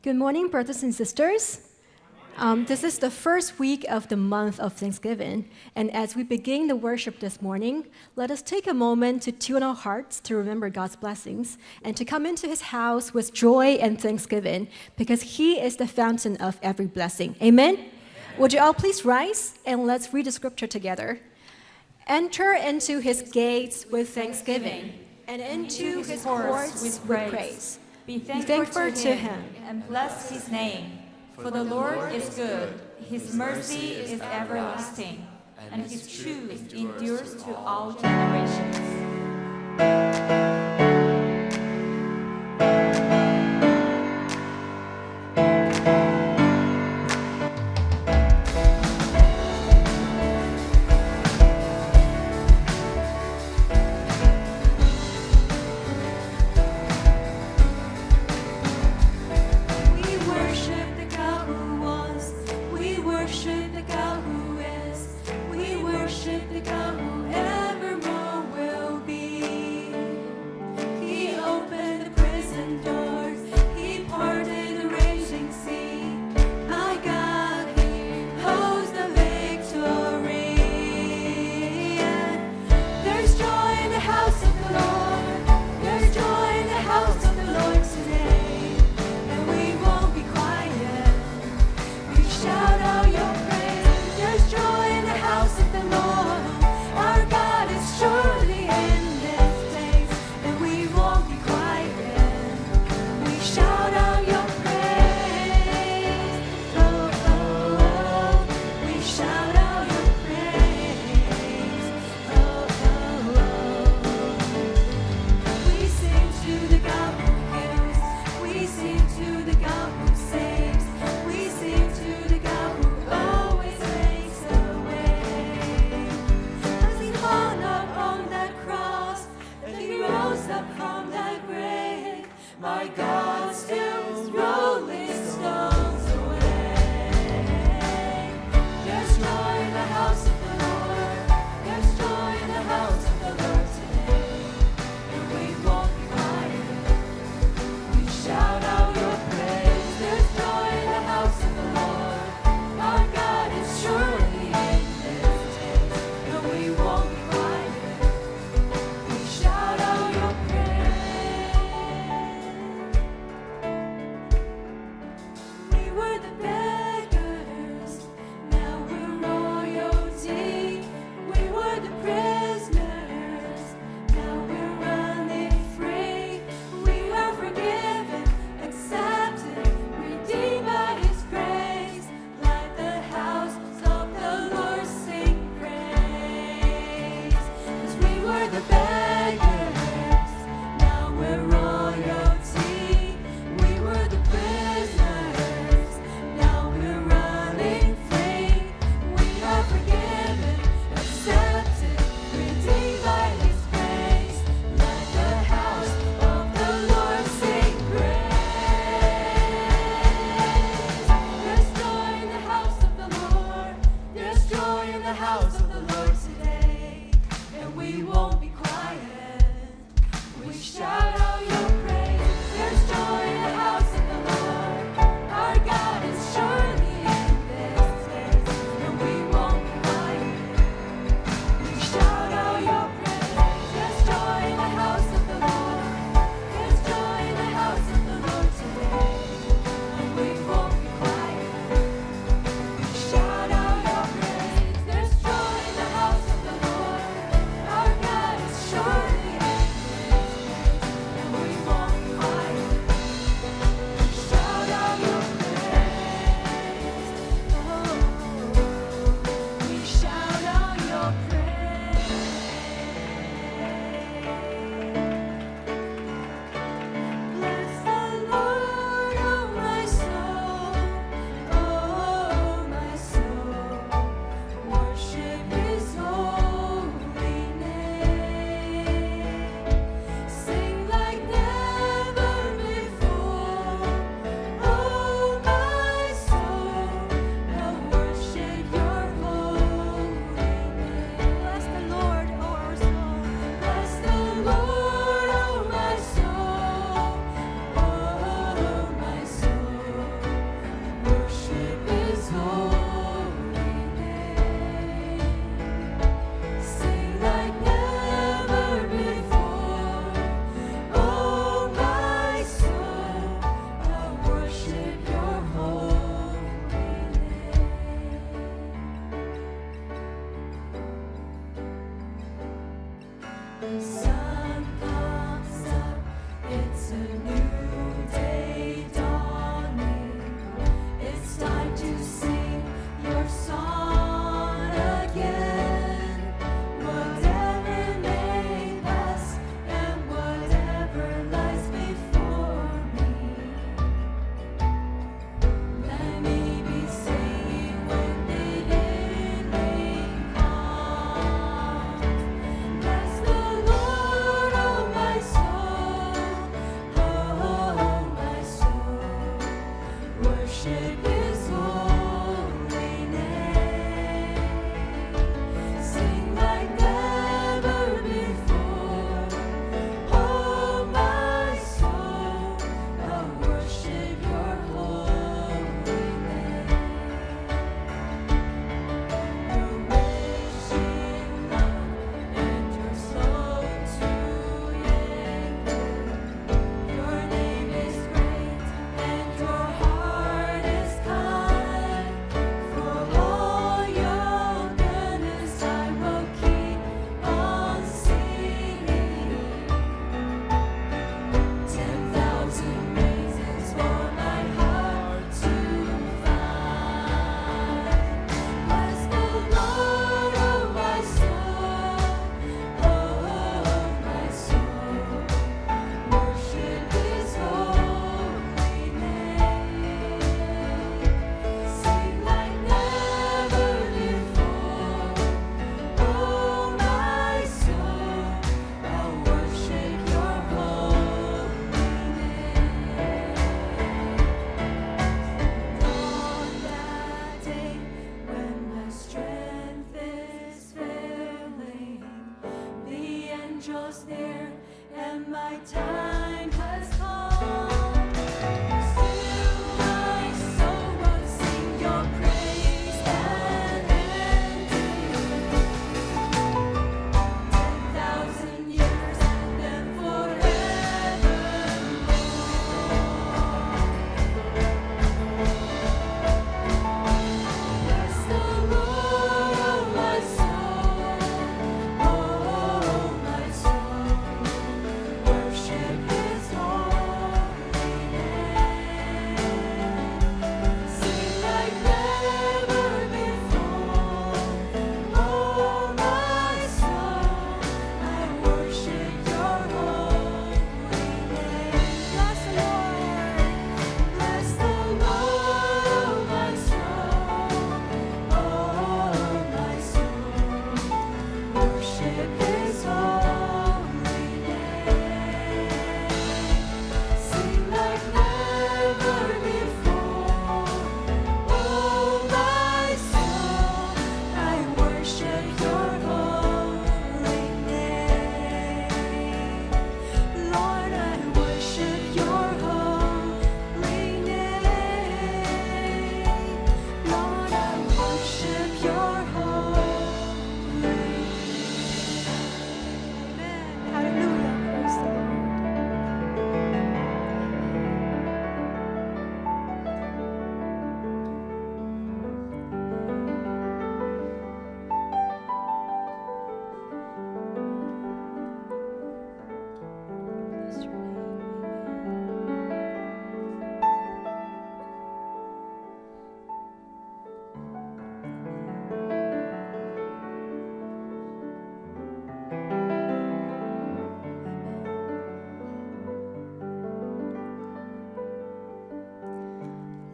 Good morning, brothers and sisters. This is the first week of the month of Thanksgiving, and as we begin the worship this morning, let us take a moment to tune our hearts to remember God's blessings and to come into His house with joy and thanksgiving, because He is the fountain of every blessing. Amen? Would you all please rise and let's read the scripture together. Enter into His gates with thanksgiving and into His courts with praise. Be thankful to him and bless his name. For the Lord is good, his mercy is everlasting, and his truth endures to all generations.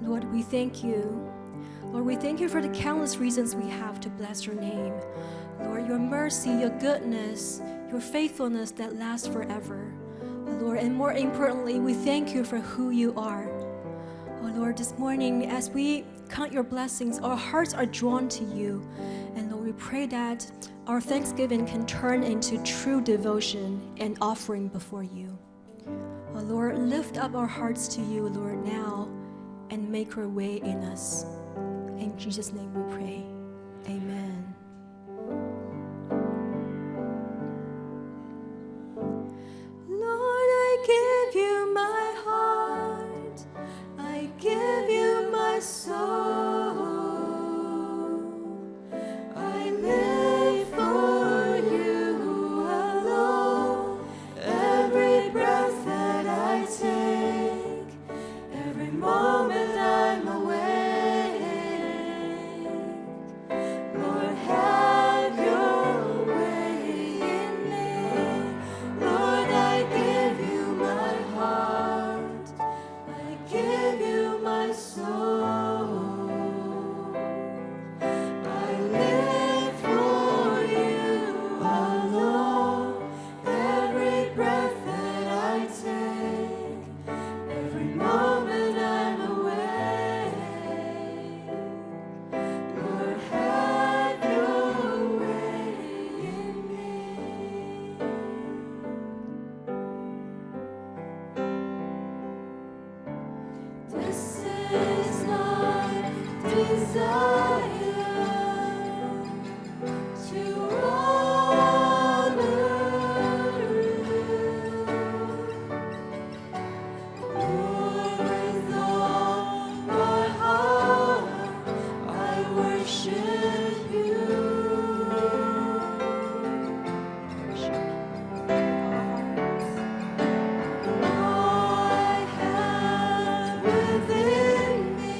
Lord, we thank you. Lord, we thank you for the countless reasons we have to bless your name. Lord, your mercy, your goodness, your faithfulness that lasts forever. Oh, Lord, and more importantly, we thank you for who you are. Oh, Lord, this morning, as we count your blessings, our hearts are drawn to you. And Lord, we pray that our thanksgiving can turn into true devotion and offering before you. Oh, Lord, lift up our hearts to you, Lord, now, and make your way in us. In Jesus' name we pray. Amen. Lord, I give you my heart. I give you my soul. I live for you alone. Every breath that I take, every moment I'm awake. Lord, have your way in me. Lord, I give you my heart. I give you my soul. I live for you alone. Every breath that I take, every moment I'm awake. Lord, have your way in me. This is my desire to honor you. Lord, with all my heart, I worship you. All I have within me,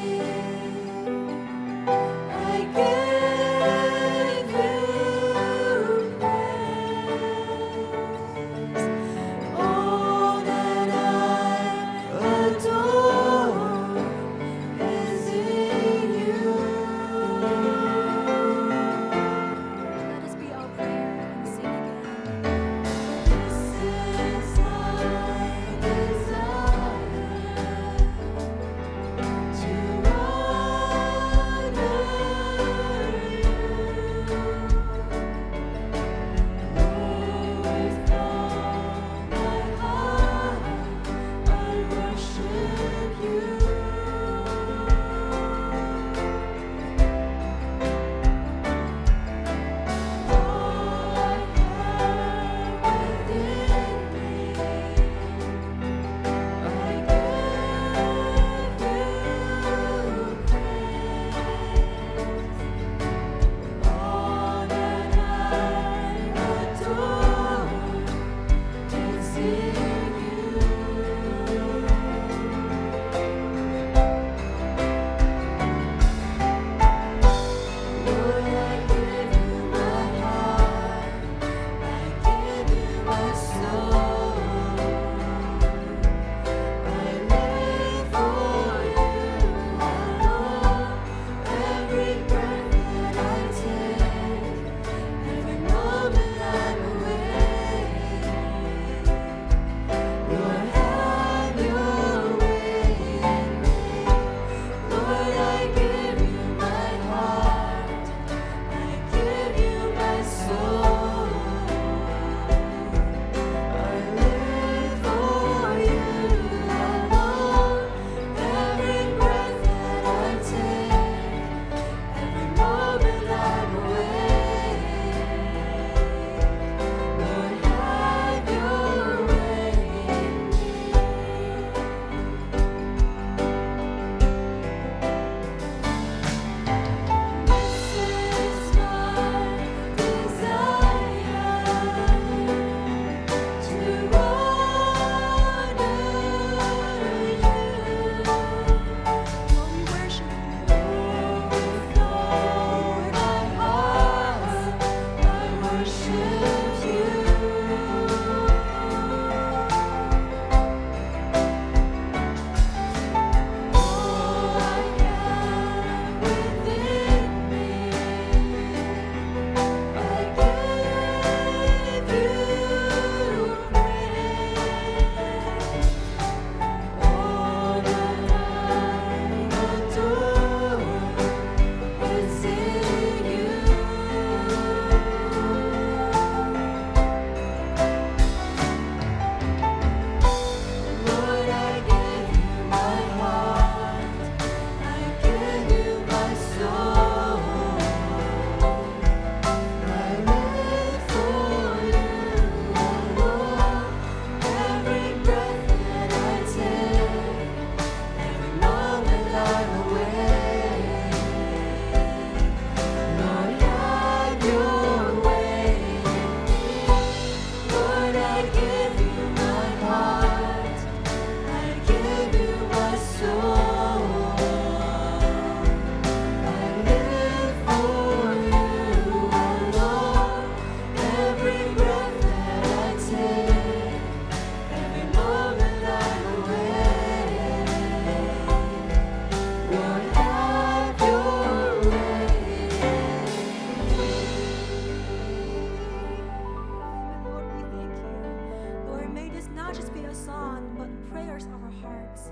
prepares our hearts.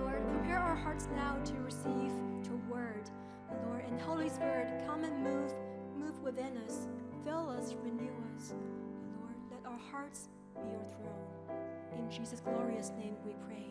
Lord, prepare our hearts now to receive your word. Lord, and Holy Spirit, come and move within us. Fill us, renew us. Lord, let our hearts be your throne. In Jesus' glorious name we pray.